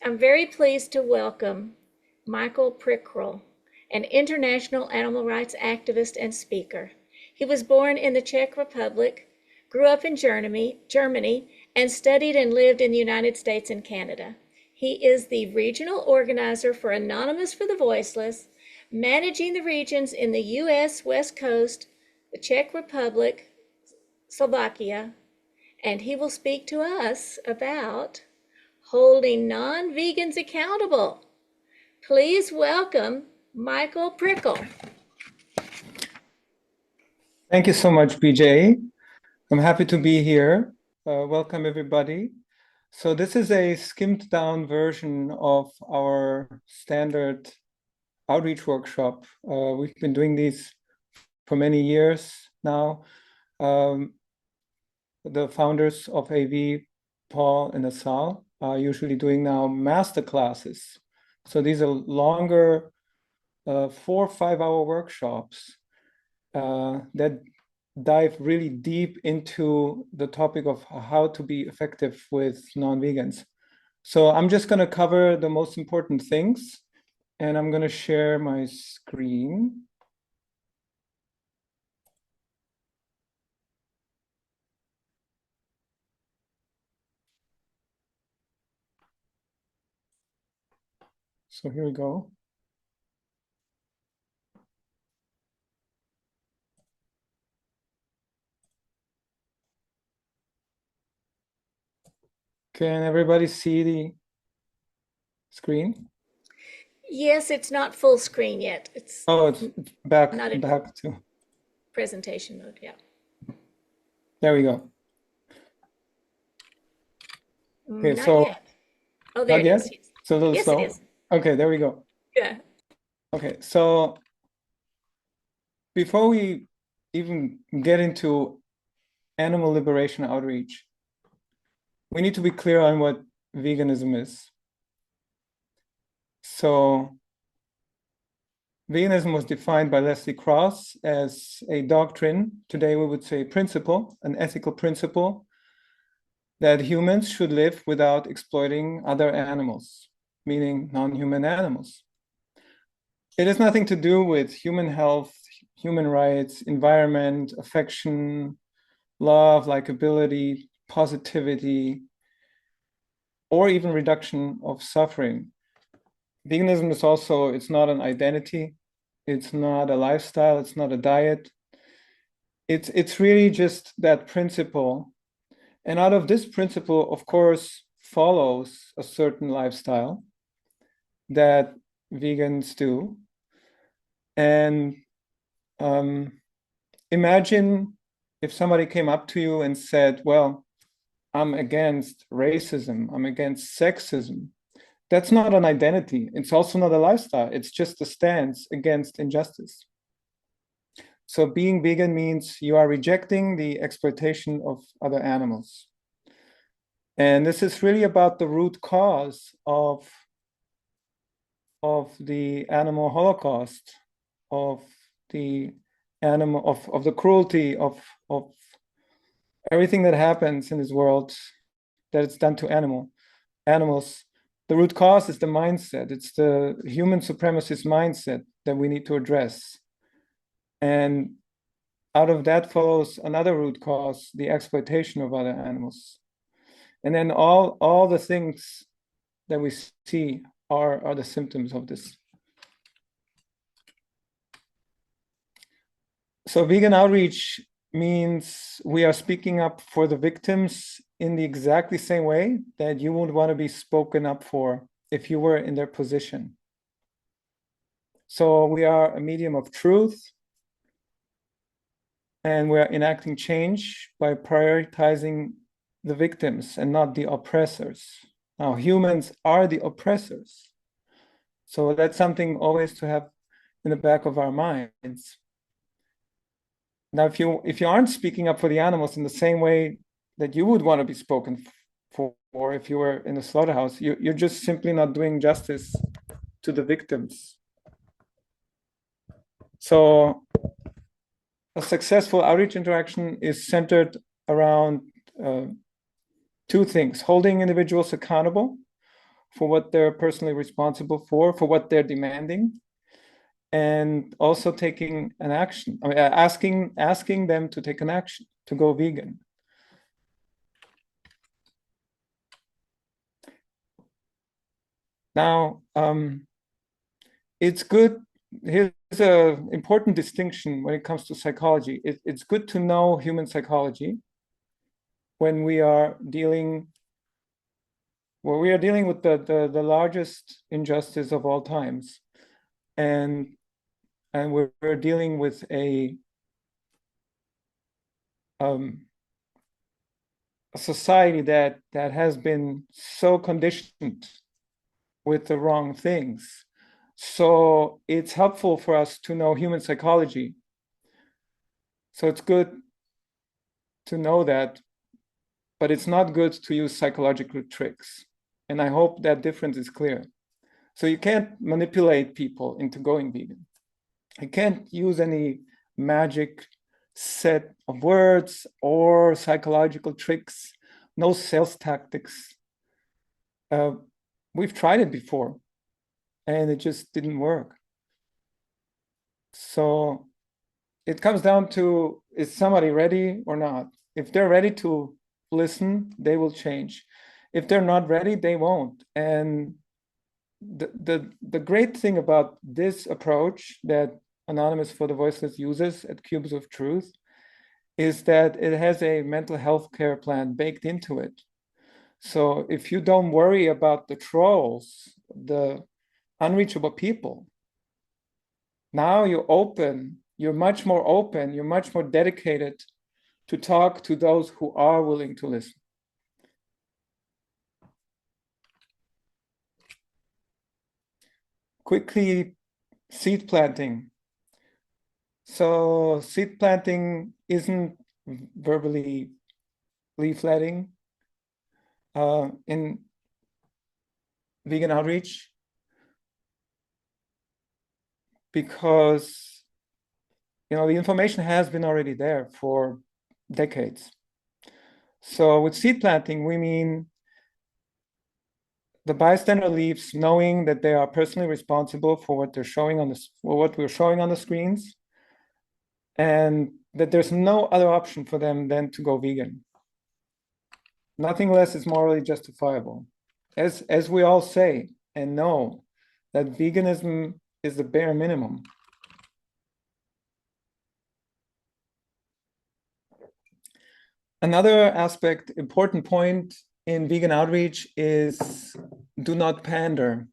I'm very pleased to welcome Michael Prikryl, an international animal rights activist and speaker. He was born in the Czech Republic, grew up in Germany, and studied and lived in the United States and Canada. He is the regional organizer for Anonymous for the Voiceless, managing the regions in the U.S. West Coast, the Czech Republic, Slovakia, and he will speak to us about holding non-vegans accountable. Please welcome Michael Prikryl. Thank you so much, BJ. I'm happy to be here. Welcome, everybody. So this is a skimmed down version of our standard outreach workshop. We've been doing these for many years now. The founders of AV, Paul and Asal, are usually doing now master classes. So these are longer 4 or 5 hour workshops that dive really deep into the topic of how to be effective with non-vegans. So I'm just going to cover the most important things, and I'm going to share my screen. So here we go. Can everybody see the screen? Yes, it's not full screen yet. It's back not in to presentation mode. Yeah. There we go. Okay, not so yet. Oh, there it is. It's a little yes, slow. it is. Okay, there we go. Yeah. Okay, so before we even get into animal liberation outreach, we need to be clear on what veganism is. So veganism was defined by Leslie Krauss as a doctrine, today we would say principle, an ethical principle, that humans should live without exploiting other animals, meaning non-human animals. It has nothing to do with human health, human rights, environment, affection, love, likability, positivity, or even reduction of suffering. Veganism is also, it's not an identity, it's not a lifestyle, it's not a diet. It's really just that principle. And out of this principle, of course, follows a certain lifestyle that vegans do. And imagine if somebody came up to you and said, well, I'm against racism, I'm against sexism. That's not an identity. It's also not a lifestyle. It's just a stance against injustice. So being vegan means you are rejecting the exploitation of other animals. And this is really about the root cause of the animal holocaust, of the animal, of the cruelty, of everything that happens in this world that it's done to animals. The root cause is the mindset. It's the human supremacist mindset that we need to address. And out of that follows another root cause, the exploitation of other animals. And then all the things that we see are the symptoms of this. So vegan outreach means we are speaking up for the victims in the exactly same way that you would want to be spoken up for if you were in their position. So we are a medium of truth, and we are enacting change by prioritizing the victims and not the oppressors. Now, humans are the oppressors. So that's something always to have in the back of our minds. Now, if you aren't speaking up for the animals in the same way that you would want to be spoken for if you were in a slaughterhouse, you're just simply not doing justice to the victims. So a successful outreach interaction is centered around 2 things: holding individuals accountable for what they're personally responsible for what they're demanding, and also taking an action. I mean, asking them to take an action to go vegan. Now, it's good. Here's an important distinction when it comes to psychology. It's good to know human psychology when we are dealing with the largest injustice of all times, and we're dealing with a society that has been so conditioned with the wrong things. So it's helpful for us to know human psychology. So it's good to know that, but it's not good to use psychological tricks. And I hope that difference is clear. So you can't manipulate people into going vegan. You can't use any magic set of words or psychological tricks, no sales tactics. We've tried it before and it just didn't work. So it comes down to, is somebody ready or not? If they're ready to listen, they will change. If they're not ready, they won't. And the great thing about this approach that Anonymous for the Voiceless uses at Cubes of Truth is that it has a mental health care plan baked into it. So if you don't worry about the trolls, the unreachable people, now you're much more open, you're much more dedicated to talk to those who are willing to listen. Quickly, seed planting. So seed planting isn't verbally leafletting. In vegan outreach, because the information has been already there for decades. So with seed planting, we mean the bystander leaves knowing that they are personally responsible for what they're showing what we're showing on the screens, and that there's no other option for them than to go vegan. Nothing less is morally justifiable. As we all say and know, that veganism is the bare minimum. Another aspect, important point in vegan outreach is do not pander.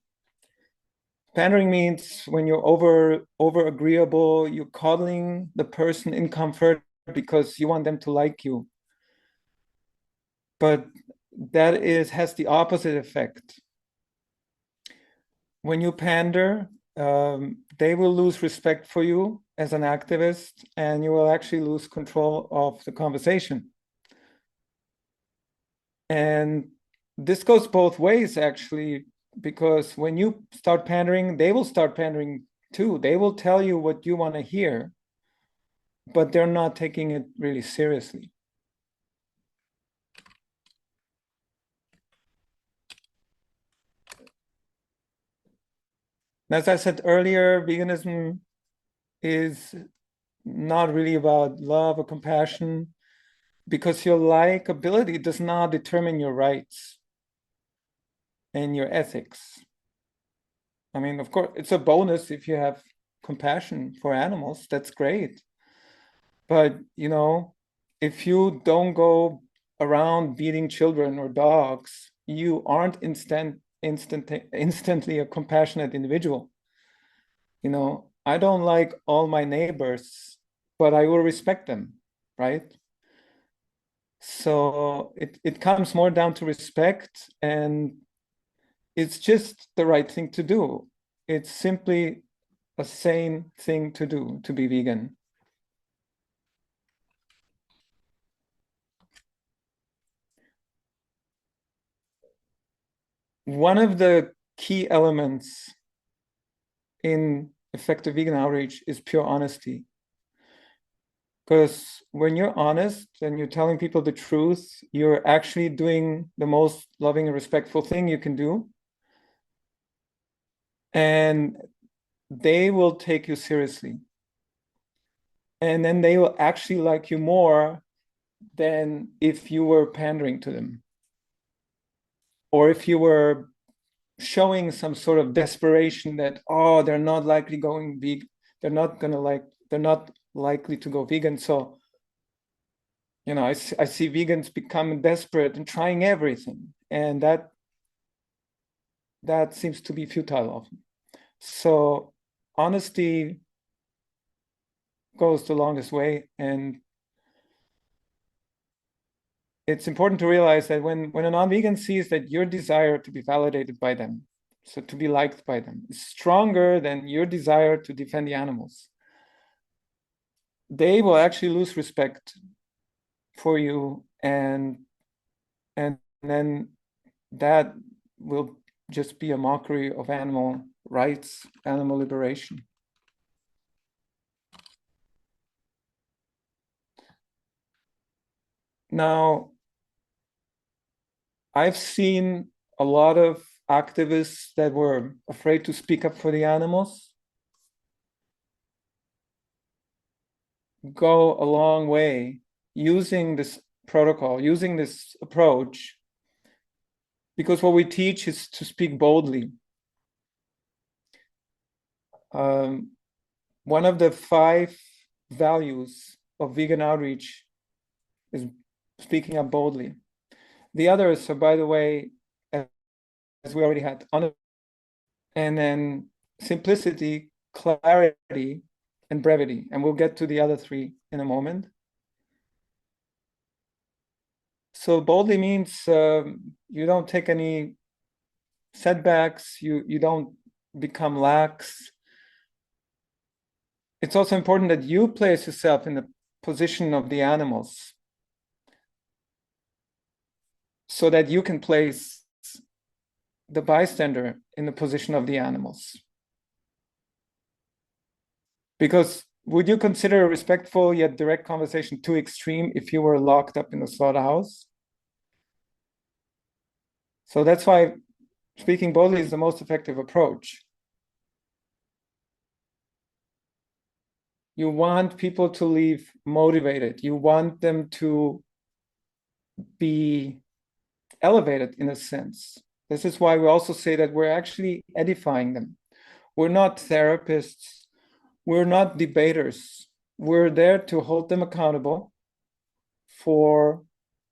Pandering means when you're over agreeable, you're coddling the person in comfort because you want them to like you. But that has the opposite effect. When you pander, they will lose respect for you as an activist, and you will actually lose control of the conversation. And this goes both ways, actually, because when you start pandering, they will start pandering too. They will tell you what you want to hear, but they're not taking it really seriously. As I said earlier, veganism is not really about love or compassion, because your likability does not determine your rights and your ethics. I mean, of course, it's a bonus if you have compassion for animals. That's great. But, if you don't go around beating children or dogs, you aren't instantly a compassionate individual. I don't like all my neighbors, but I will respect them, right? So it comes more down to respect, and it's just the right thing to do. It's simply a sane thing to do, to be vegan. One of the key elements in effective vegan outreach is pure honesty. Because when you're honest and you're telling people the truth, you're actually doing the most loving and respectful thing you can do. and they will take you seriously. And then they will actually like you more than if you were pandering to them, or if you were showing some sort of desperation that, oh, they're not likely going vegan, they're not likely to go vegan. So, I see vegans becoming desperate and trying everything, and that seems to be futile often. So honesty goes the longest way, and it's important to realize that when a non-vegan sees that your desire to be validated by them, so to be liked by them, is stronger than your desire to defend the animals, they will actually lose respect for you, and then that will just be a mockery of animal rights, animal liberation. Now, I've seen a lot of activists that were afraid to speak up for the animals go a long way using this protocol, using this approach, because what we teach is to speak boldly. One of the 5 values of vegan outreach is speaking up boldly. The others are, by the way, as we already had, and then simplicity, clarity, and brevity. And we'll get to the other 3 in a moment. So boldly means you don't take any setbacks, you don't become lax. It's also important that you place yourself in the position of the animals so that you can place the bystander in the position of the animals. Because would you consider a respectful yet direct conversation too extreme if you were locked up in a slaughterhouse? So that's why speaking boldly is the most effective approach. You want people to leave motivated. You want them to be elevated in a sense. This is why we also say that we're actually edifying them. We're not therapists. We're not debaters. We're there to hold them accountable for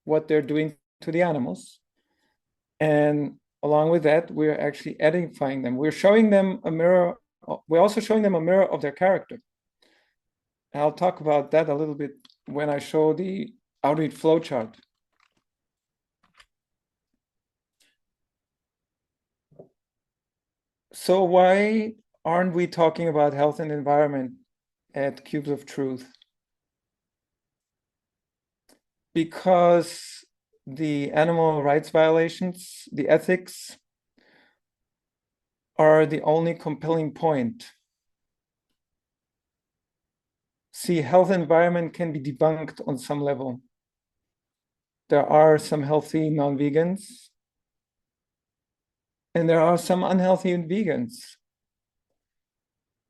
what they're doing to the animals. And along with that, we're actually edifying them. We're showing them a mirror. We're also showing them a mirror of their character. And I'll talk about that a little bit when I show the Outreach Flowchart. So why aren't we talking about health and environment at Cubes of Truth? Because the animal rights violations, the ethics, are the only compelling point. See, health and environment can be debunked on some level. There are some healthy non-vegans, and there are some unhealthy vegans.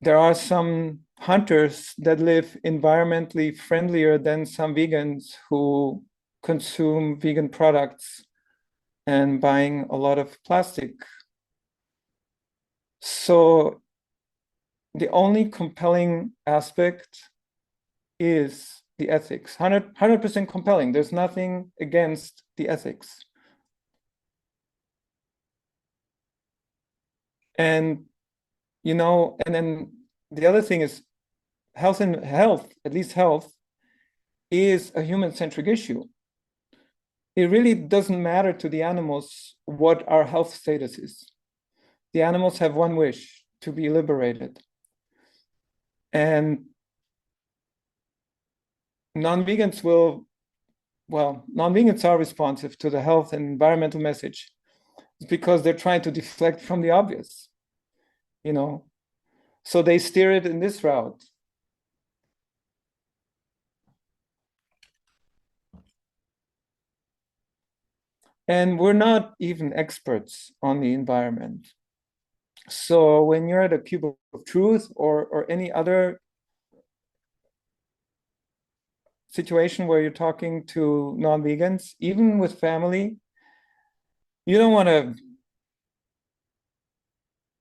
There are some hunters that live environmentally friendlier than some vegans who consume vegan products and buying a lot of plastic. So the only compelling aspect is the ethics, 100% compelling. There's nothing against the ethics. And, and then the other thing is health, at least health, is a human-centric issue. It really doesn't matter to the animals what our health status is. The animals have one wish: to be liberated. And non-vegans are responsive to the health and environmental message. It's because they're trying to deflect from the obvious, so they steer it in this route. And we're not even experts on the environment. So when you're at a cube of truth or any other situation where you're talking to non-vegans, even with family, you don't want to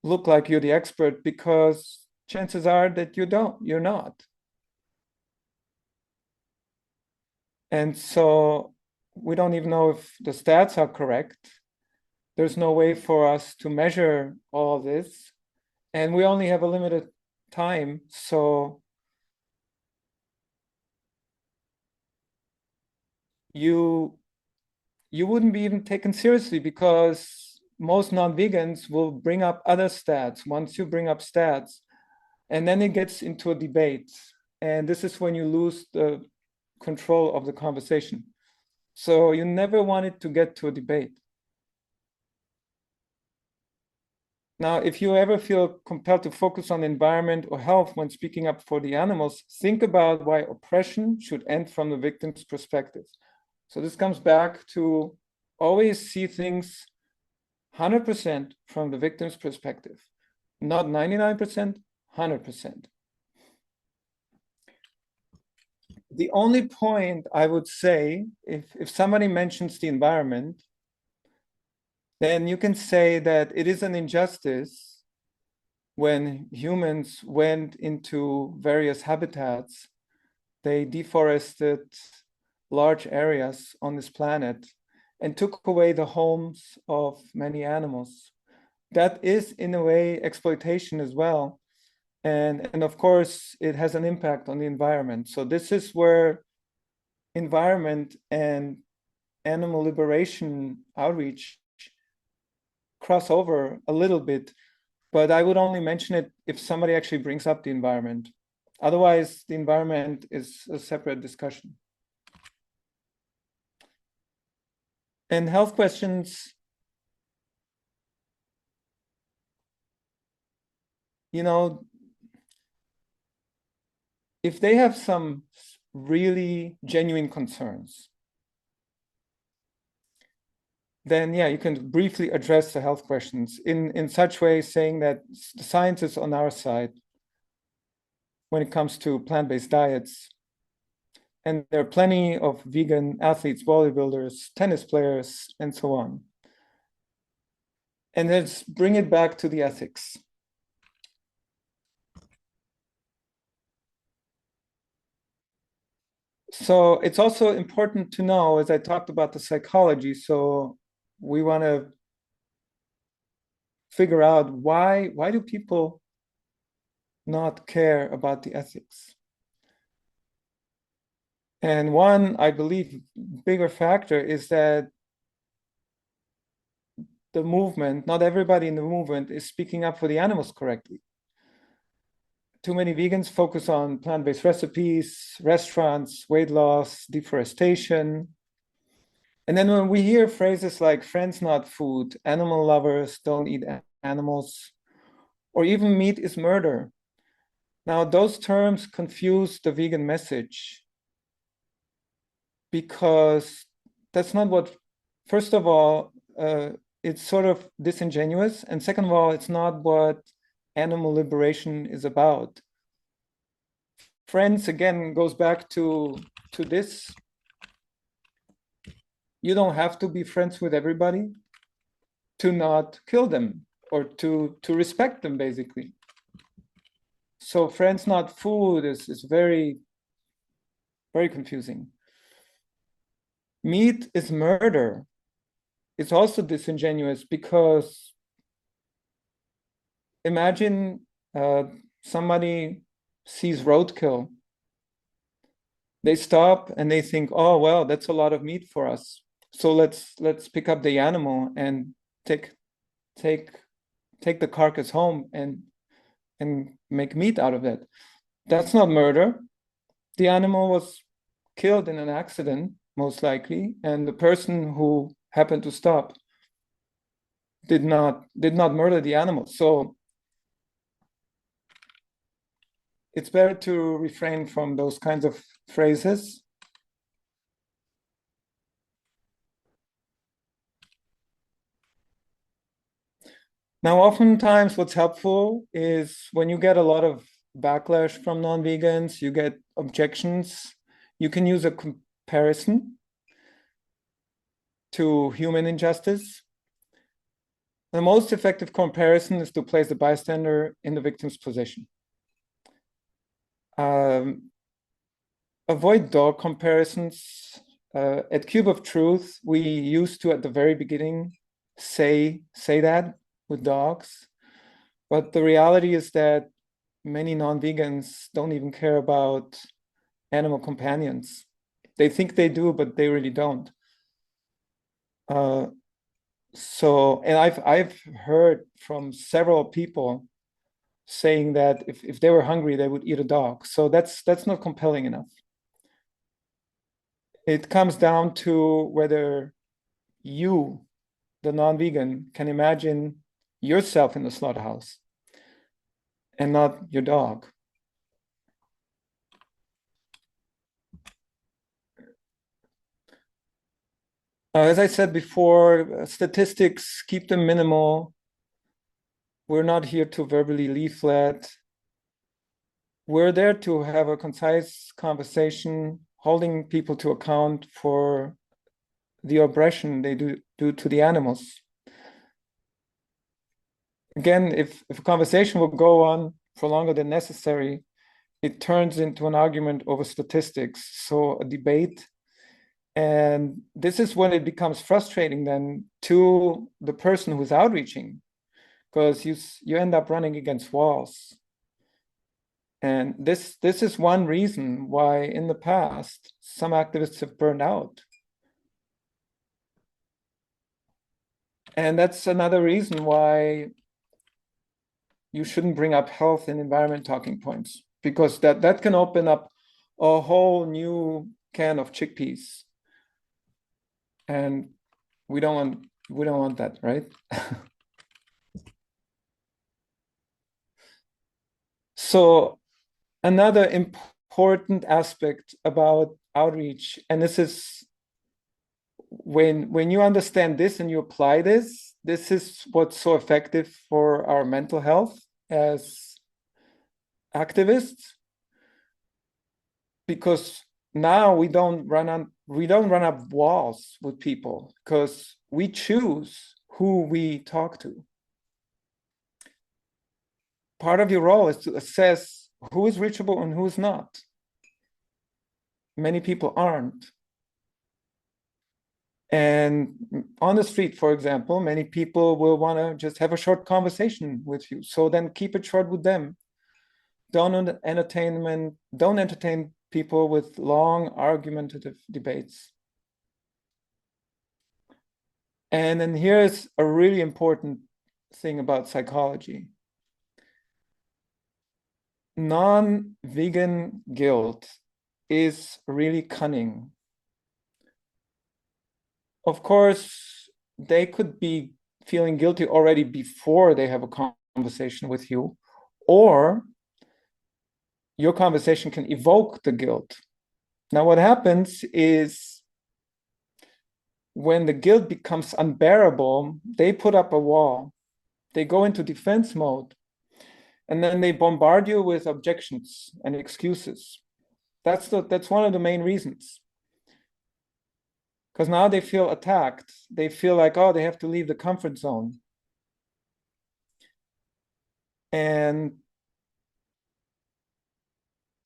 look like you're the expert, because chances are that you're not. And so we don't even know if the stats are correct. There's no way for us to measure all this. And we only have a limited time. So you wouldn't be even taken seriously, because most non-vegans will bring up other stats once you bring up stats, and then it gets into a debate. And this is when you lose the control of the conversation. So you never want it to get to a debate. Now, if you ever feel compelled to focus on environment or health when speaking up for the animals, think about why oppression should end from the victim's perspective. So this comes back to always see things 100% from the victim's perspective, not 99%, 100%. The only point I would say, if somebody mentions the environment, then you can say that it is an injustice when humans went into various habitats. They deforested large areas on this planet and took away the homes of many animals. That is, in a way, exploitation as well. And of course, it has an impact on the environment. So this is where environment and animal liberation outreach cross over a little bit, but I would only mention it if somebody actually brings up the environment. Otherwise, the environment is a separate discussion. And health questions, you know, if they have some really genuine concerns, then yeah, you can briefly address the health questions in such way, saying that the science is on our side when it comes to plant-based diets. And there are plenty of vegan athletes, bodybuilders, tennis players, and so on. And let's bring it back to the ethics. So it's also important to know, as I talked about the psychology, so we want to figure out why do people not care about the ethics? And one, I believe, bigger factor is that the movement, not everybody in the movement is speaking up for the animals correctly. Too many vegans focus on plant-based recipes, restaurants, weight loss, deforestation. And then when we hear phrases like friends, not food, animal lovers don't eat animals, or even meat is murder. Now, those terms confuse the vegan message, because that's not what, first of all, it's sort of disingenuous. And second of all, it's not what animal liberation is about. Friends, again, goes back to this. You don't have to be friends with everybody to not kill them, or to respect them, basically. So friends, not food is very, very confusing. Meat is murder. It's also disingenuous, because imagine somebody sees roadkill. They stop and they think, oh, well, that's a lot of meat for us. So let's pick up the animal and take the carcass home and make meat out of it. That's not murder. The animal was killed in an accident, most likely, and the person who happened to stop did not murder the animal. So it's better to refrain from those kinds of phrases. Now, oftentimes what's helpful is when you get a lot of backlash from non-vegans, you get objections, you can use a comparison to human injustice. The most effective comparison is to place the bystander in the victim's position. Avoid dog comparisons. At Cube of Truth, we used to, at the very beginning, say that with dogs. But the reality is that many non-vegans don't even care about animal companions. They think they do, but they really don't. And I've heard from several people saying that if they were hungry, they would eat a dog. So that's not compelling enough. It comes down to whether you, the non-vegan, can imagine yourself in the slaughterhouse and not your dog. As I said before, statistics, keep them minimal. We're not here to verbally leaflet. We're there to have a concise conversation, holding people to account for the oppression they do to the animals. Again, if a conversation will go on for longer than necessary, it turns into an argument over statistics, so a debate. And this is when it becomes frustrating then to the person who's outreaching, because you end up running against walls. And this is one reason why in the past some activists have burned out. And that's another reason why you shouldn't bring up health and environment talking points, because that can open up a whole new can of chickpeas. And we don't want that, right? So another important aspect about outreach, and this is when you understand this and you apply this is what's so effective for our mental health as activists, because now we don't run up walls with people because we choose who we talk to. Part of your role is to assess who is reachable and who is not. Many people aren't. And on the street, for example, many people will want to just have a short conversation with you. So then keep it short with them. Don't entertain people with long argumentative debates. And then here's a really important thing about psychology. Non-vegan guilt is really cunning. Of course, they could be feeling guilty already before they have a conversation with you, or your conversation can evoke the guilt. Now, what happens is when the guilt becomes unbearable, they put up a wall. They go into defense mode, and then they bombard you with objections and excuses. That's one of the main reasons. Because now they feel attacked. They feel like, oh, they have to leave the comfort zone. And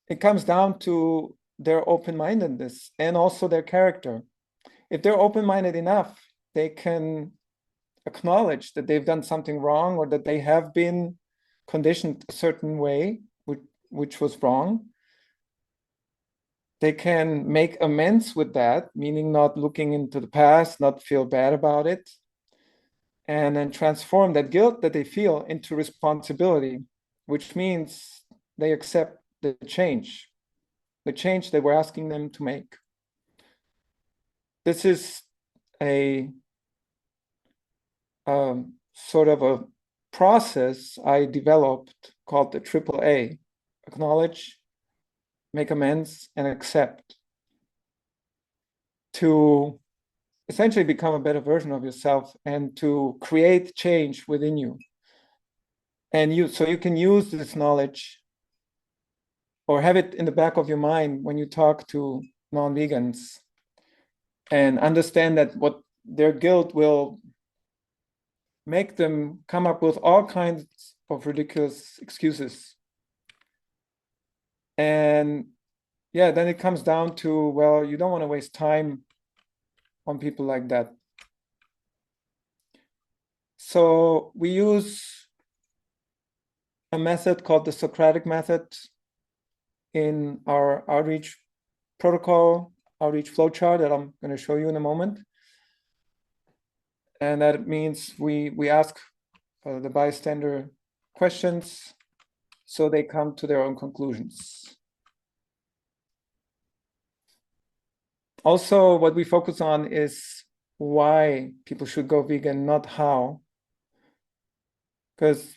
it comes down to their open-mindedness and also their character. If they're open-minded enough, they can acknowledge that they've done something wrong or that they have been conditioned a certain way, which was wrong. They can make amends with that, meaning not looking into the past, not feel bad about it, and then transform that guilt that they feel into responsibility, which means they accept the change they were asking them to make. This is a sort of a process I developed called the AAA: acknowledge, make amends, and accept, to essentially become a better version of yourself and to create change within you. And so you can use this knowledge or have it in the back of your mind when you talk to non-vegans, and understand that what their guilt will make them come up with all kinds of ridiculous excuses. And yeah, then it comes down to, well, you don't want to waste time on people like that. So we use a method called the Socratic method in our outreach protocol, outreach flowchart that I'm going to show you in a moment. And that means we ask the bystander questions so they come to their own conclusions. Also, what we focus on is why people should go vegan, not how. Because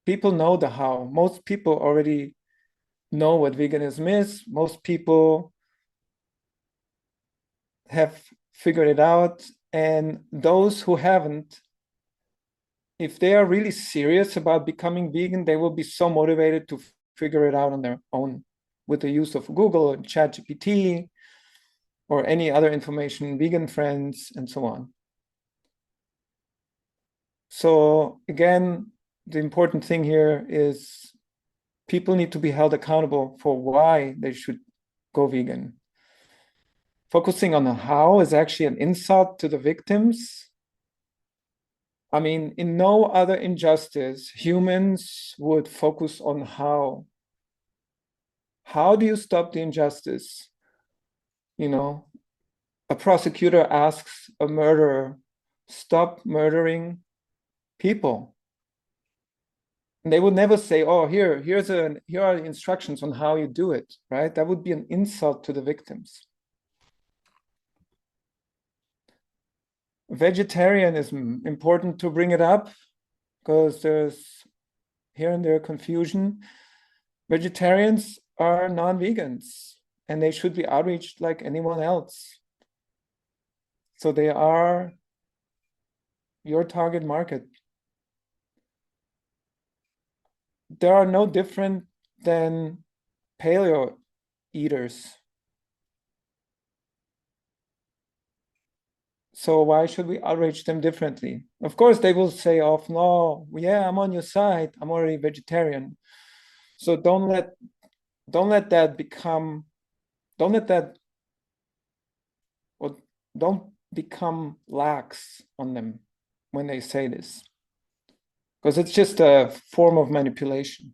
people know the how. Most people already know what veganism is. Most people have figured it out. And those who haven't, if they are really serious about becoming vegan, they will be so motivated to figure it out on their own with the use of Google and ChatGPT or any other information, vegan friends, and so on. So again, the important thing here is people need to be held accountable for why they should go vegan. Focusing on the how is actually an insult to the victims. I mean, in no other injustice, humans would focus on how. How do you stop the injustice? You know, a prosecutor asks a murderer, stop murdering people. And they would never say, oh, here are the instructions on how you do it, right? That would be an insult to the victims. Vegetarianism, important to bring it up because there's here and there confusion. Vegetarians are non-vegans and they should be outreached like anyone else. So they are your target market. They are no different than paleo eaters. So why should we outrage them differently? Of course, they will say, "Oh no, yeah, I'm on your side. I'm already vegetarian." So don't let that become, don't let that, or don't become lax on them when they say this, because it's just a form of manipulation.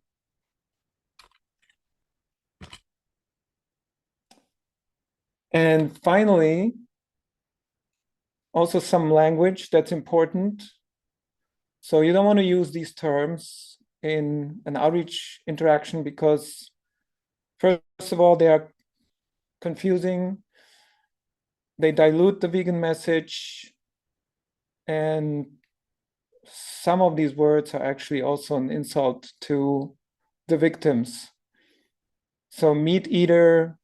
And finally, also some language that's important. So you don't want to use these terms in an outreach interaction because, first of all, they are confusing. They dilute the vegan message. And some of these words are actually also an insult to the victims. So meat eater,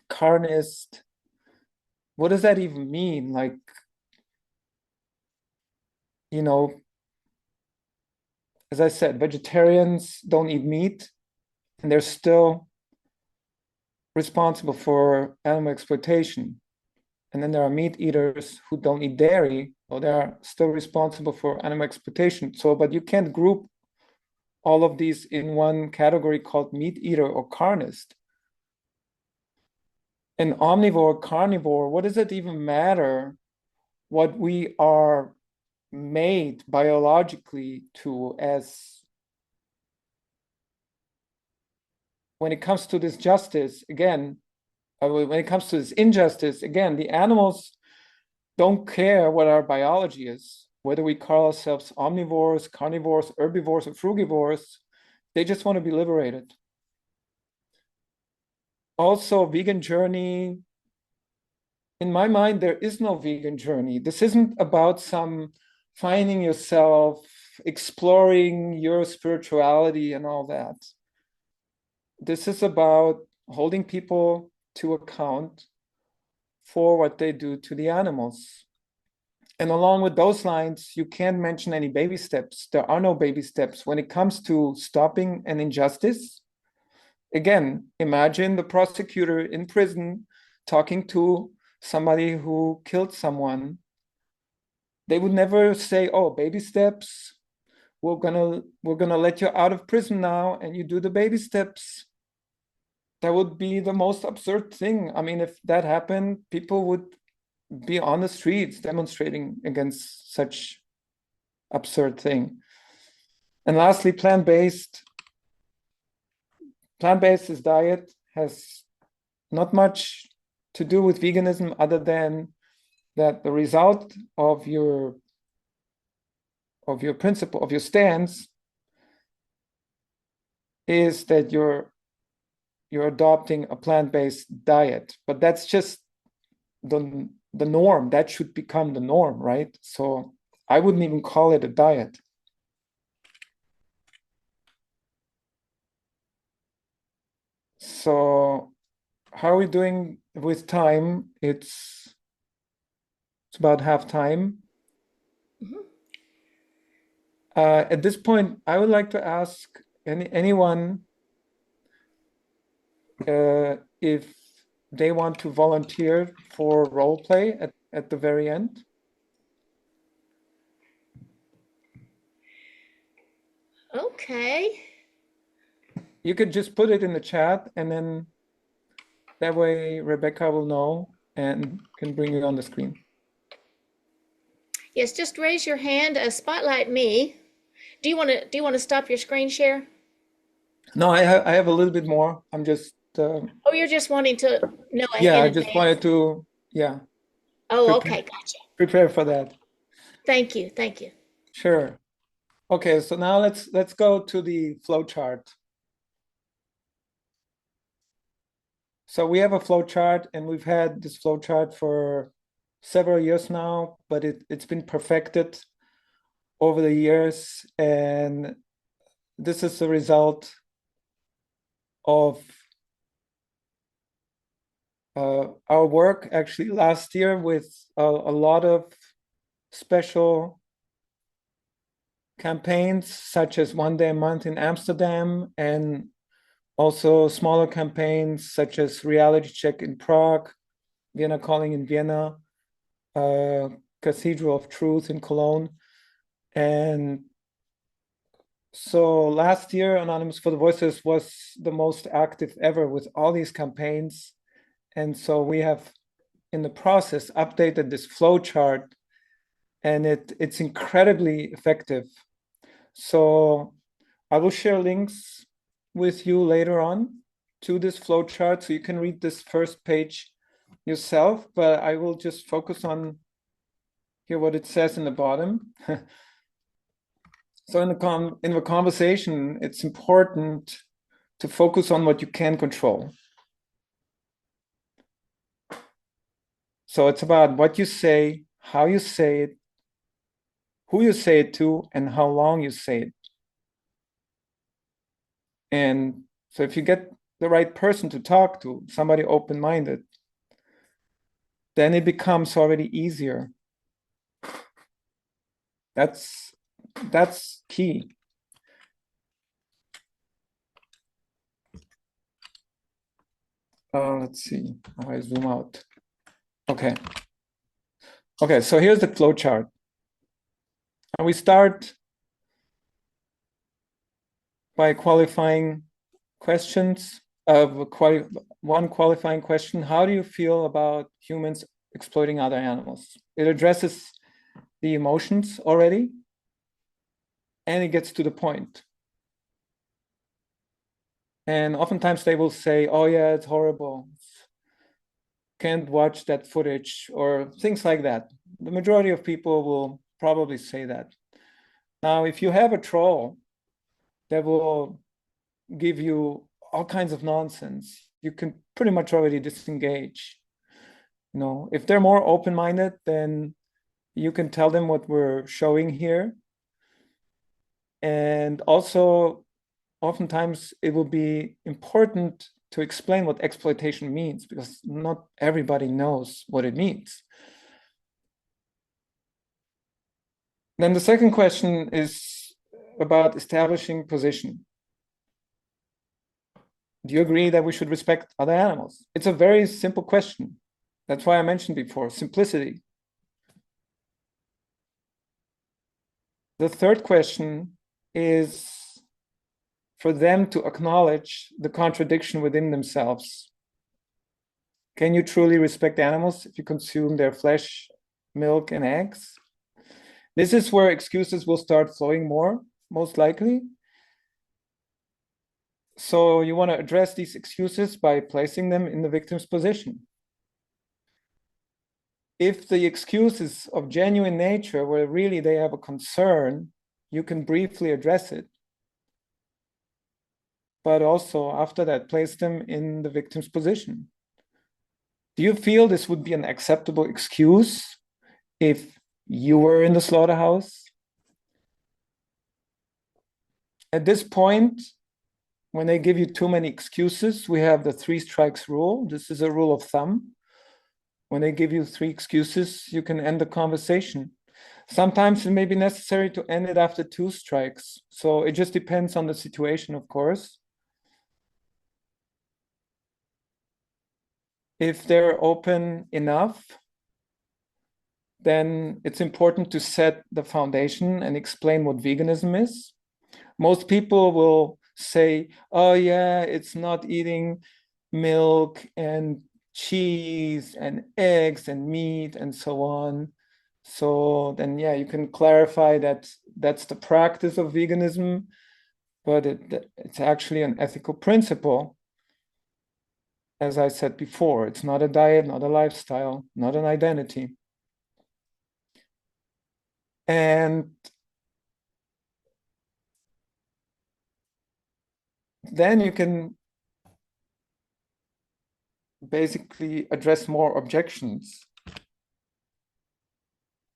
carnist, what does that even mean? Like, you know, as I said, vegetarians don't eat meat and they're still responsible for animal exploitation. And then there are meat eaters who don't eat dairy, or they are still responsible for animal exploitation. So, but you can't group all of these in one category called meat eater or carnist. And omnivore, carnivore, what does it even matter what we are made biologically to, as when it comes to this justice, again, when it comes to this injustice, again, the animals don't care what our biology is, whether we call ourselves omnivores, carnivores, herbivores, or frugivores. They just want to be liberated. Also, vegan journey, in my mind, there is no vegan journey. This isn't about some finding yourself, exploring your spirituality and all that. This is about holding people to account for what they do to the animals. And along with those lines, you can't mention any baby steps. There are no baby steps. When it comes to stopping an injustice, again, imagine the prosecutor in prison talking to somebody who killed someone. They would never say, oh, baby steps, we're gonna let you out of prison now and you do the baby steps. That would be the most absurd thing. I mean, if that happened, people would be on the streets demonstrating against such absurd thing. And lastly, plant-based. Plant-based diet has not much to do with veganism other than that the result of your principle, of your stance, is that you're adopting a plant-based diet. But that's just the norm. That should become the norm, right? So I wouldn't even call it a diet. So how are we doing with time? It's about half time. Mhm. At this point, I would like to ask anyone if they want to volunteer for role play at the very end. Okay. You could just put it in the chat, and then that way Rebecca will know and can bring it on the screen. Yes, just raise your hand, spotlight me. Do you want to stop your screen share? No, I have a little bit more. I'm just Oh, you're just wanting to know yeah, in I just advance. wanted to Oh, okay, gotcha. prepare for that. Thank you, thank you. Sure. Okay, so now let's go to the flow chart. So we have a flow chart, and we've had this flow chart for several years now, but it's been perfected over the years, and this is the result of our work actually last year with a lot of special campaigns, such as One Day a Month in Amsterdam, and also smaller campaigns such as Reality Check in Prague, Vienna Calling in Vienna, Cathedral of Truth in Cologne. And so last year, Anonymous for the Voiceless was the most active ever with all these campaigns. And so we have, in the process, updated this flow chart, and it's incredibly effective. So I will share links with you later on to this flow chart so you can read this first page yourself, but I will just focus on here what it says in the bottom. So in the conversation, it's important to focus on what you can control. So it's about what you say, how you say it, who you say it to, and how long you say it. And so if you get the right person to talk to, somebody open-minded, then it becomes already easier. That's key. Let's see how I zoom out. Okay. Okay, so here's the flow chart. And we start by qualifying questions of one qualifying question. How do you feel about humans exploiting other animals? It addresses the emotions already, and it gets to the point. And oftentimes they will say, oh yeah, it's horrible. Can't watch that footage, or things like that. The majority of people will probably say that. Now, if you have a troll that will give you all kinds of nonsense, you can pretty much already disengage. You know, if they're more open-minded, then you can tell them what we're showing here. And also, oftentimes it will be important to explain what exploitation means, because not everybody knows what it means. Then the second question is about establishing position. Do you agree that we should respect other animals? It's a very simple question. That's why I mentioned before, simplicity. The third question is for them to acknowledge the contradiction within themselves. Can you truly respect animals if you consume their flesh, milk, and eggs? This is where excuses will start flowing more, most likely. So you want to address these excuses by placing them in the victim's position. If the excuse is of genuine nature, where really they have a concern, you can briefly address it. But also after that, place them in the victim's position. Do you feel this would be an acceptable excuse if you were in the slaughterhouse? At this point, when they give you too many excuses, we have the 3 strikes rule. This is a rule of thumb. When they give you 3 excuses, you can end the conversation. Sometimes it may be necessary to end it after 2 strikes. So it just depends on the situation, of course. If they're open enough, then it's important to set the foundation and explain what veganism is. Most people will say, oh yeah, it's not eating milk and cheese and eggs and meat and so on. So then, yeah, you can clarify that that's the practice of veganism, but it's actually an ethical principle. As I said before, it's not a diet, not a lifestyle, not an identity. And then you can basically address more objections.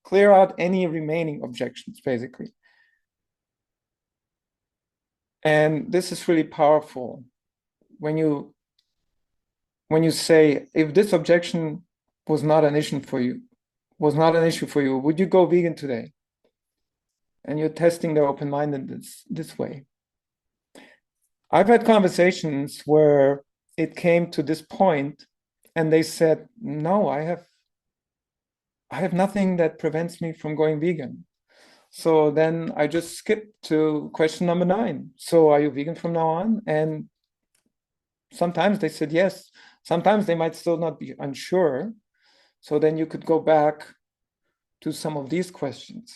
Clear out any remaining objections, basically. And this is really powerful. When you say, if this objection was not an issue for you, would you go vegan today? And you're testing their open-mindedness this way. I've had conversations where it came to this point and they said, no, I have nothing that prevents me from going vegan. So then I just skipped to question number 9. So are you vegan from now on? And sometimes they said yes. Sometimes they might still not be unsure. So then you could go back to some of these questions.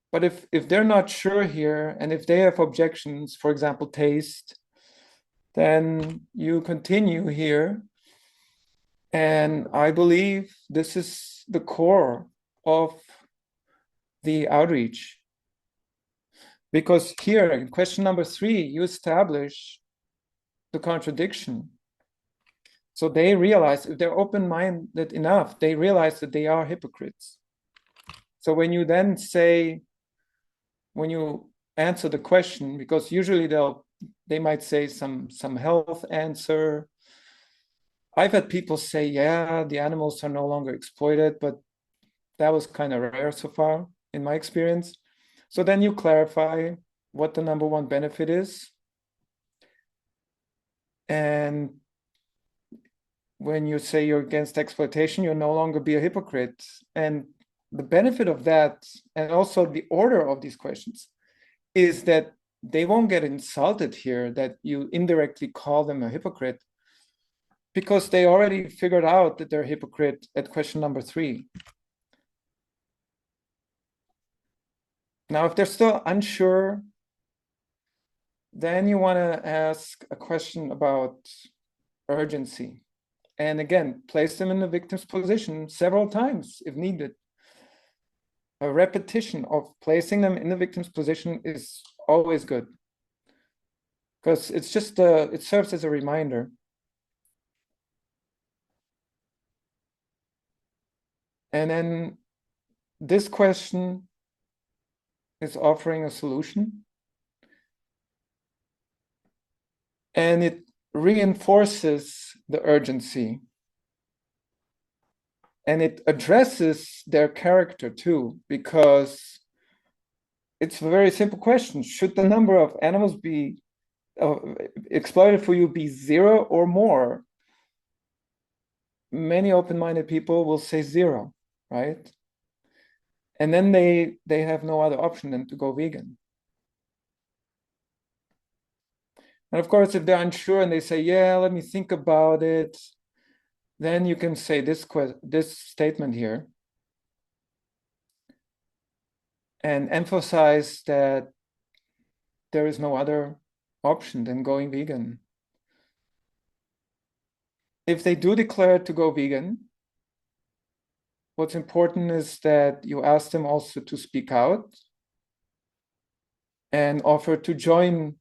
But if they're not sure here, and if they have objections, for example, taste, then you continue here. And I believe this is the core of the outreach. Because here in question number 3, you establish the contradiction. So they realize, if they're open-minded enough, they realize that they are hypocrites. So when you then say, when you answer the question, because usually they might say some health answer. I've had people say, yeah, the animals are no longer exploited, but that was kind of rare so far in my experience. So then you clarify what the number 1 benefit is. And when you say you're against exploitation, you'll no longer be a hypocrite. And the benefit of that, and also the order of these questions, is that they won't get insulted here, that you indirectly call them a hypocrite, because they already figured out that they're a hypocrite at question number 3. Now, if they're still unsure, then you want to ask a question about urgency. And again, place them in the victim's position several times if needed. A repetition of placing them in the victim's position is always good, because it's just it serves as a reminder. And then this question is offering a solution, and it reinforces the urgency. And it addresses their character too, because it's a very simple question. Should the number of animals be exploited for you be 0 or more? Many open-minded people will say 0, right? And then they have no other option than to go vegan. And of course, if they're unsure and they say, yeah, let me think about it, then you can say this statement here and emphasize that there is no other option than going vegan. If they do declare to go vegan, what's important is that you ask them also to speak out and offer to join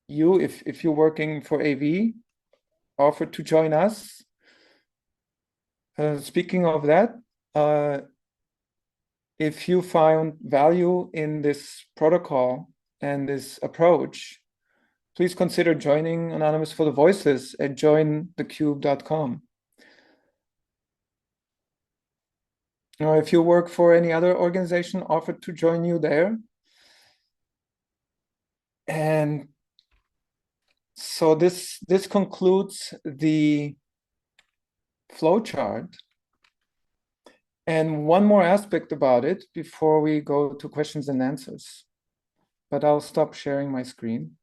you if you're working for AV, offer to join us. Speaking of that, if you found value in this protocol and this approach, please consider joining Anonymous for the Voiceless at jointhecube.com. Or if you work for any other organization, offer to join you there. And so this concludes the flowchart. And one more aspect about it before we go to questions and answers. But I'll stop sharing my screen.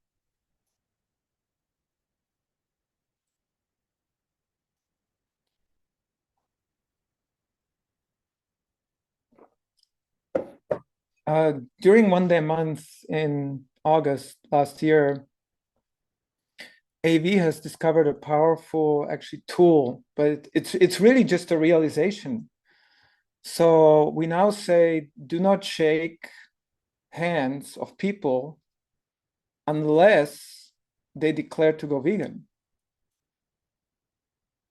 During One Day Month in August last year, AV has discovered a powerful actually tool, but it's really just a realization. So we now say, do not shake hands of people unless they declare to go vegan.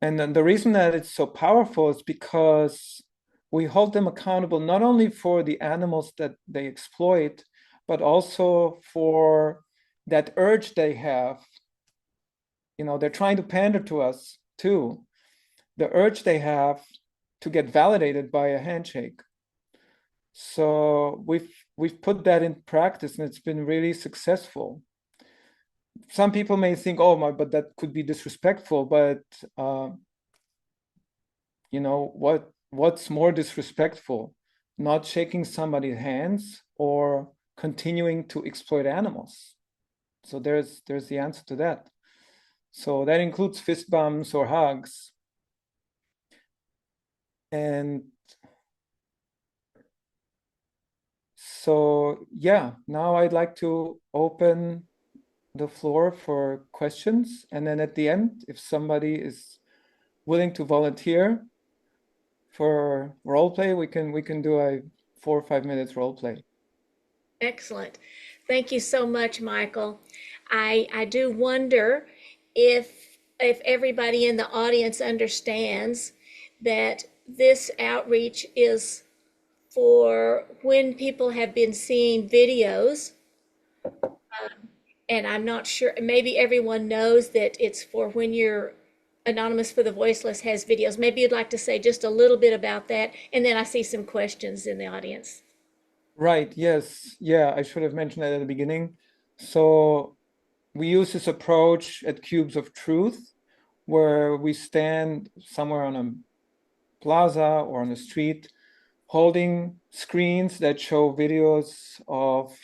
And then the reason that it's so powerful is because we hold them accountable not only for the animals that they exploit, but also for that urge they have. You know, they're trying to pander to us too. The urge they have to get validated by a handshake. So we've put that in practice, and it's been really successful. Some people may think, oh my, but that could be disrespectful. But you know what's more disrespectful? Not shaking somebody's hands or continuing to exploit animals. So there's the answer to that. So that includes fist bumps or hugs. And so, yeah, now I'd like to open the floor for questions. And then at the end, if somebody is willing to volunteer for role play, we can do a 4 or 5 minutes role play. Excellent. Thank you so much, Michael. I do wonder if everybody in the audience understands that this outreach is for when people have been seeing videos. And I'm not sure, maybe everyone knows that it's for when you're Anonymous for the Voiceless has videos. Maybe you'd like to say just a little bit about that, and then I see some questions in the audience. Right, yes. Yeah, I should have mentioned that at the beginning. So we use this approach at Cubes of Truth, where we stand somewhere on a plaza or on the street, holding screens that show videos of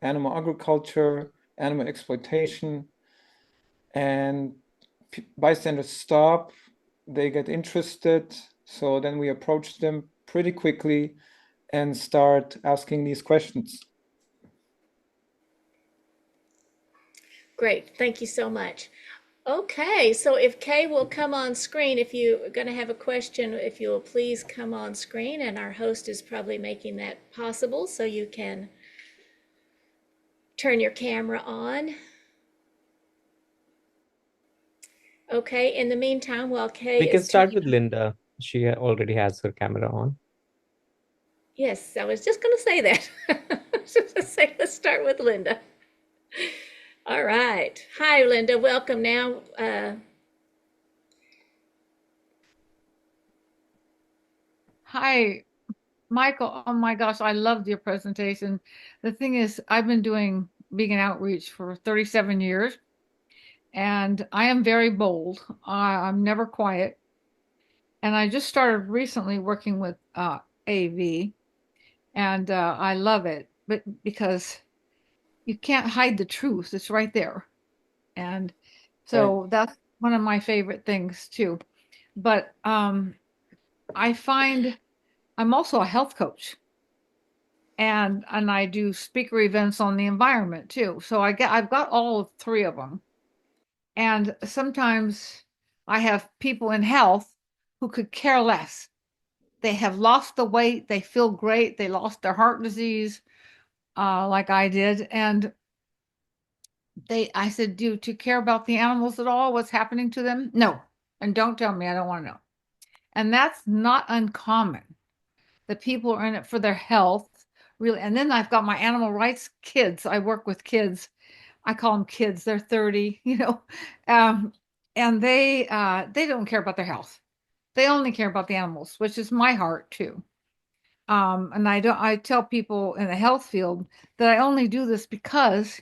animal agriculture, animal exploitation, and bystanders stop, they get interested. So then we approach them pretty quickly and start asking these questions. Great, thank you so much. Okay, so if Kay will come on screen, if you're going to have a question, if you'll please come on screen, and our host is probably making that possible so you can turn your camera on. Okay, in the meantime, while Kay We can is start turning, with Linda. She already has her camera on. yes, I was just going to say that. Let's start with Linda. All right. Hi, Linda. Welcome now. Hi, Michael. Oh my gosh, I loved your presentation. The thing is, I've been doing vegan outreach for 37 years, and I am very bold. I'm never quiet. And I just started recently working with AV, and I love it, but because you can't hide the truth, it's right there. And Right. so that's one of my favorite things too. But I find I'm also a health coach. And I do speaker events on the environment too. So I've got all three of them. And sometimes I have people in health who could care less. They have lost the weight, they feel great, they lost their heart disease, like I did. And I said, do you care about the animals at all? What's happening to them? No. And don't tell me, I don't want to know. And that's not uncommon. The people are in it for their health, really. And then I've got my animal rights kids. I work with kids. I call them kids. They're 30, um, and they don't care about their health. They only care about the animals, which is my heart too. And I tell people in the health field that I only do this because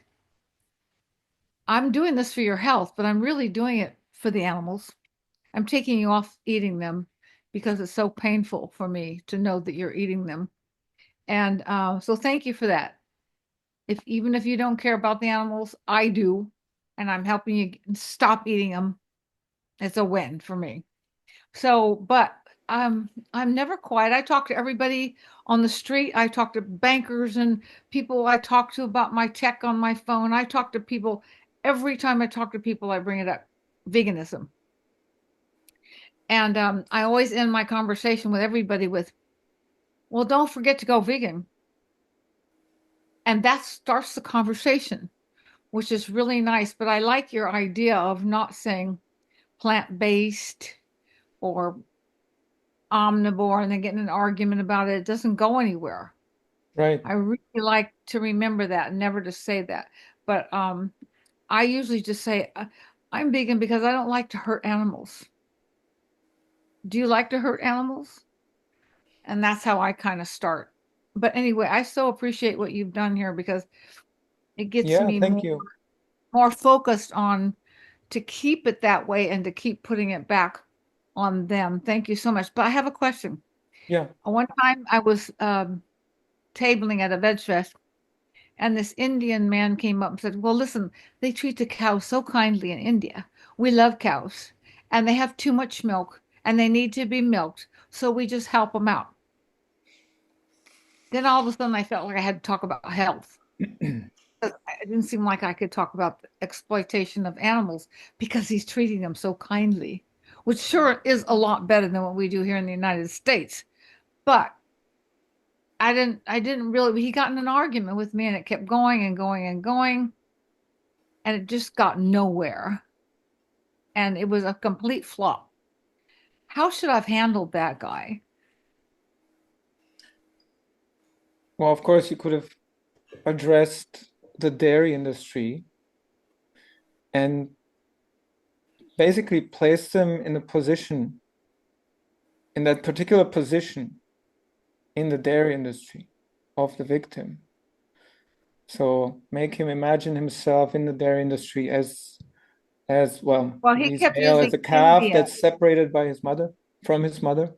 I'm doing this for your health, but I'm really doing it for the animals. I'm taking you off eating them because it's so painful for me to know that you're eating them. And so thank you for that. Even if you don't care about the animals, I do, and I'm helping you stop eating them. It's a win for me. So, but I'm never quiet. I talk to everybody on the street. I talk to bankers and people I talk to about my tech on my phone. I talk to people every time I talk to people, I bring it up, veganism. And I always end my conversation with everybody with, well, don't forget to go vegan. And that starts the conversation, which is really nice. But I like your idea of not saying plant-based or omnivore and then getting an argument about it. It doesn't go anywhere. Right. I really like to remember that, never to say that. But I usually just say, I'm vegan because I don't like to hurt animals. Do you like to hurt animals? And that's how I kind of start. But anyway, I so appreciate what you've done here because it gets Yeah, me thank you. more focused on to keep it that way and to keep putting it back on them. Thank you so much. But I have a question. Yeah. One time I was tabling at a veg fest, and this Indian man came up and said, well, listen, they treat the cows so kindly in India. We love cows, and they have too much milk, and they need to be milked, so we just help them out. Then all of a sudden I felt like I had to talk about health. It didn't seem like I could talk about the exploitation of animals because he's treating them so kindly, which sure is a lot better than what we do here in the United States. But I didn't really, he got in an argument with me and it kept going and going and going, and it just got nowhere. And it was a complete flop. How should I have handled that guy? Well, of course, you could have addressed the dairy industry and basically placed them in a position, in that particular position in the dairy industry of the victim. So make him imagine himself in the dairy industry as well, Well, he he's kept male using as a calf India. that's separated by his mother, from his mother.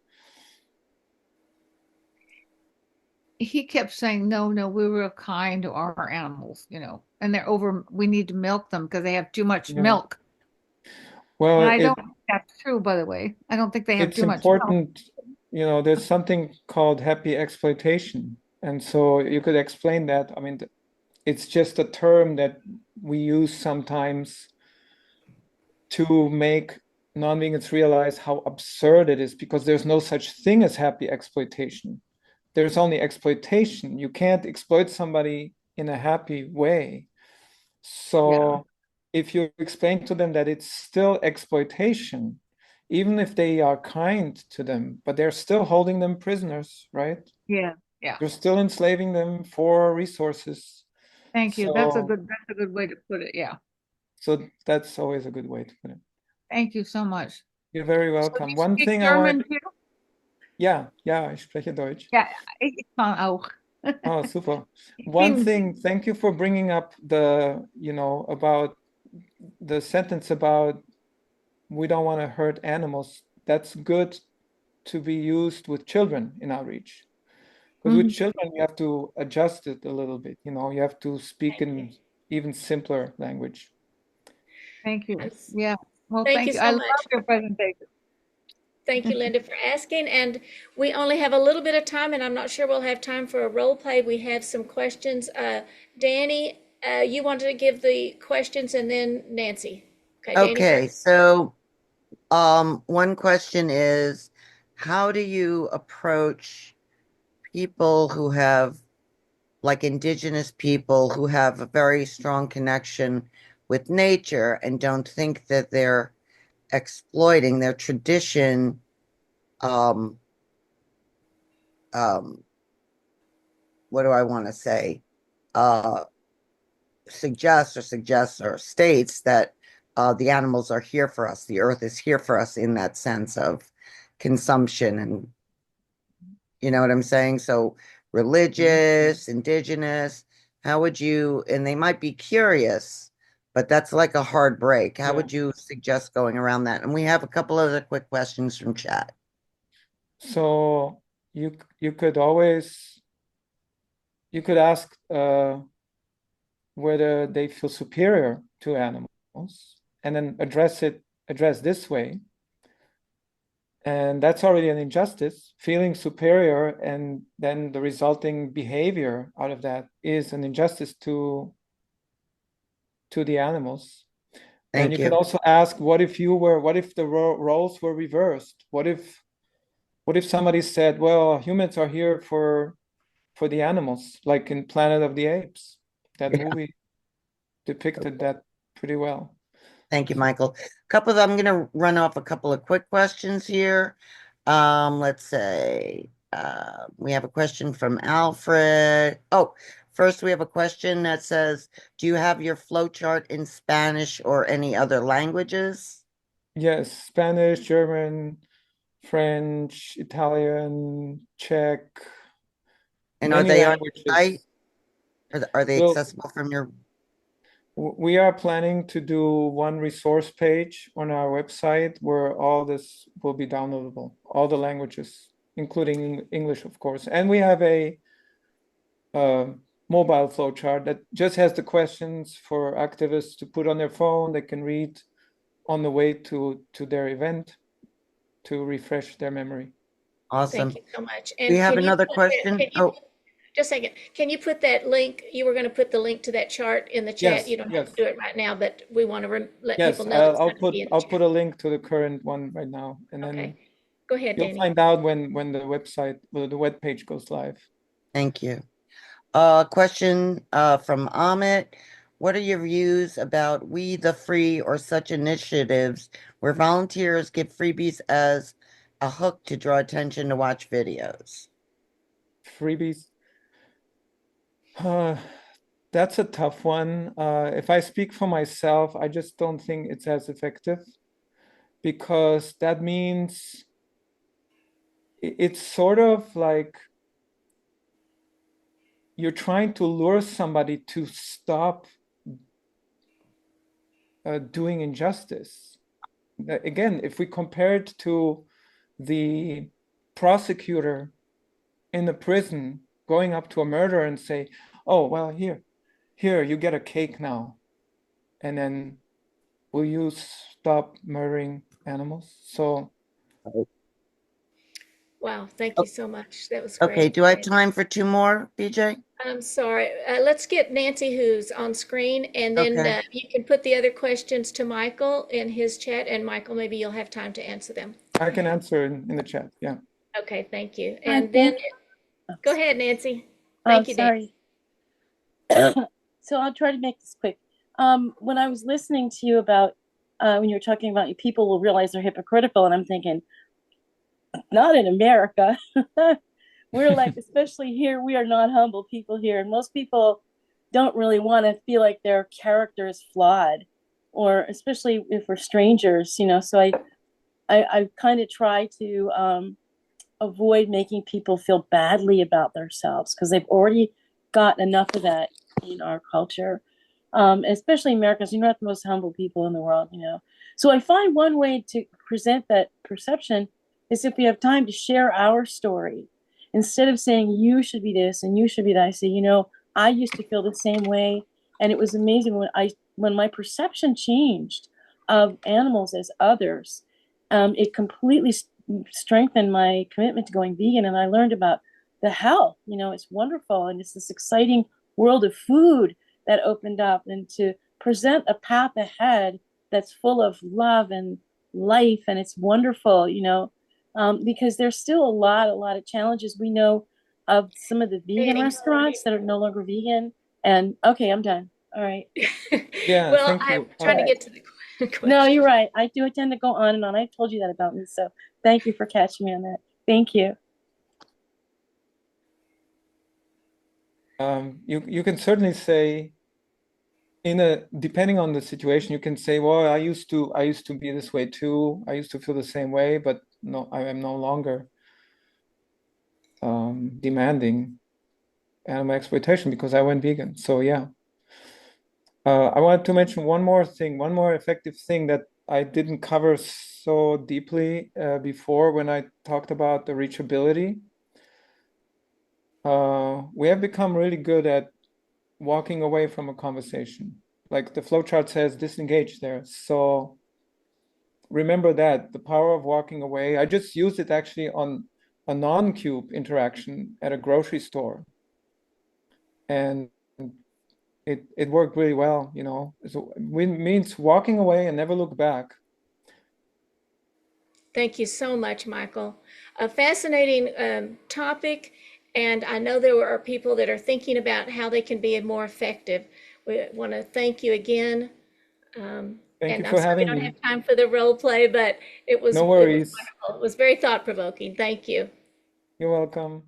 He kept saying, no, no, we were kind to our animals, and we need to milk them because they have too much Yeah. milk. And Well, I don't think that's true, by the way. I don't think they have it's too much milk. important, there's something called happy exploitation. And so you could explain that. I mean, it's just a term that we use sometimes to make non-vegans realize how absurd it is, because there's no such thing as happy exploitation. There's only exploitation. You can't exploit somebody in a happy way. So if you explain to them that it's still exploitation, even if they are kind to them, but they're still holding them prisoners, right? Yeah. You're still enslaving them for resources. Thank you. That's a So, good way to put it. Yeah. so that's always a good way to put it. Thank you so much. You're very So welcome. you One speak thing I wanted, German too? Ja, ja, ich spreche Deutsch. Ja, ik kan ook. Oh, super. Ik One vind- thing, thank you for bringing up about the sentence about we don't want to hurt animals. That's good to be used with children in outreach. Because with children, you have to adjust it a little bit. You have to speak in even simpler language. Thank you. Yes. Yeah. Well, Thank you thank you. so I much. love your presentation. Thank you, Linda, for asking. And we only have a little bit of time, and I'm not sure we'll have time for a role play. We have some questions. Danny, you wanted to give the questions, and then Nancy. Okay, Danny Okay, first. so one question is, how do you approach people who have, like indigenous people who have a very strong connection with nature and don't think that they're exploiting their tradition, um, what do I want to say? Uh, suggests or states that the animals are here for us. The earth is here for us in that sense of consumption, and you know what I'm saying? So religious, indigenous, how would you, and they might be curious, but that's like a hard break. How Yeah. would you suggest going around that? And we have a couple other quick questions from chat. So you could ask whether they feel superior to animals, and then address this way. And that's already an injustice, feeling superior, and then the resulting behavior out of that is an injustice to the animals. And Thank you can you. also ask, what if the roles were reversed? What if somebody said, well, humans are here for the animals, like in Planet of the Apes? That Yeah. movie depicted that pretty well. Thank you, Michael. I'm going to run off a couple of quick questions here. Let's say we have a question from Alfred. Oh, first we have a question that says, do you have your flowchart in Spanish or any other languages? Yes, Spanish, German, French, Italian, Czech, And are many they on languages. your site? Are they Well, accessible from your? we are planning to do one resource page on our website where all this will be downloadable, all the languages, including English, of course. And we have a mobile flowchart that just has the questions for activists to put on their phone. They can read on the way to their event to refresh their memory. Awesome. Thank you so much. We have can you another put question. Can you just a second. Can you put that link? You were going to put the link to that chart in the chat. Yes, You don't have yes. to do it right now, but we want to let Yes, people know that it's I'll going to be in the I'll chat. put a link to the current one right now, and then Okay. Go ahead, you'll Danny. find out when the web page goes live. Thank you. Question from Amit. What are your views about We the Free or such initiatives where volunteers give freebies as a hook to draw attention to watch videos? Freebies. That's a tough one. If I speak for myself, I just don't think it's as effective, because that means it's sort of like you're trying to lure somebody to stop doing injustice. Again, if we compare it to the prosecutor in the prison going up to a murderer and say, oh, well, here, you get a cake now. And then will you stop murdering animals? So. Wow, thank you so much. That was Okay, great. do I have time for two more, BJ? I'm sorry. Let's get Nancy, who's on screen, and then Okay. you can put the other questions to Michael in his chat, and Michael, maybe you'll have time to answer them. I can answer in the chat. Yeah. Okay, thank you. I And then, think- go ahead, Nancy. Thank you, sorry. So I'll try to make this quick. When I was listening to you about when you were talking about people will realize they're hypocritical, and I'm thinking, not in America. We're like, especially here, we are not humble people here, and most people don't really want to feel like their character is flawed, or especially if we're strangers, you know. So I kind of try to avoid making people feel badly about themselves, because they've already got enough of that in our culture. Especially Americans, you're not the most humble people in the world, you know. So I find one way to present that perception is if we have time to share our story. Instead of saying you should be this and you should be that, I say, you know, I used to feel the same way, and it was amazing when my perception changed of animals as others. It completely strengthened my commitment to going vegan, and I learned about the health. You know, it's wonderful, and it's this exciting world of food that opened up, and to present a path ahead that's full of love and life, and it's wonderful, you know, because there's still a lot of challenges. We know of some of the vegan restaurants that are no longer vegan. And okay, I'm done. All right. Yeah, Well, thank I'm you. trying to get to the question. No, you're right. I do tend to go on and on. I told you that about me. So thank you for catching me on that. Thank you. You can certainly say, depending on the situation, you can say, well, I used to be this way too. I used to feel the same way, but no, I am no longer demanding animal exploitation because I went vegan. So yeah. I wanted to mention one more thing, one more effective thing that I didn't cover so deeply before when I talked about the reachability. We have become really good at walking away from a conversation. Like the flowchart says, disengage there. So remember that, the power of walking away. I just used it actually on a non-cube interaction at a grocery store. And it worked really well, you know. So it means walking away and never look back. Thank you so much, Michael. A fascinating topic, and I know there are people that are thinking about how they can be more effective. We want to thank you again. Thank And you I'm for sorry we having don't me. have time for the role play, but it was No worries. wonderful. It was very thought-provoking. Thank you. You're welcome.